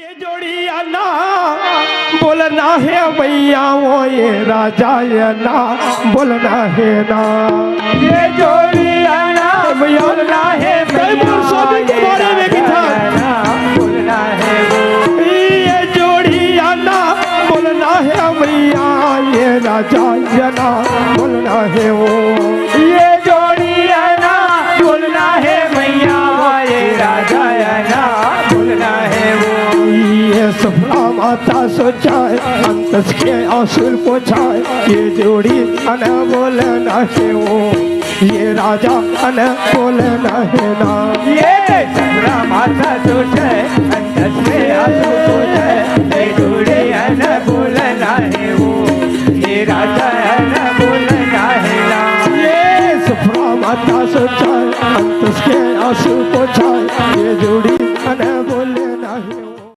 ये जोड़िया ना बोलना है भैया वो ये राजा ये ना बोलना है ना। ये जोड़िया ना बोलना है स्वामी के बारे में किताब बोलना है वो। ये जोड़िया ना बोलना है भैया ये राजा ये ना बोलना है वो। ये जोड़िया ना बोलना है भैया ये राजा ना बोलना है वो। ये सफला माता सोचाए अंतस के आंसू पोछाए ये जोड़ी अन बोलना है वो। ये राजा अन बोलना है ना। ये सफला माता सोचाए अंतस के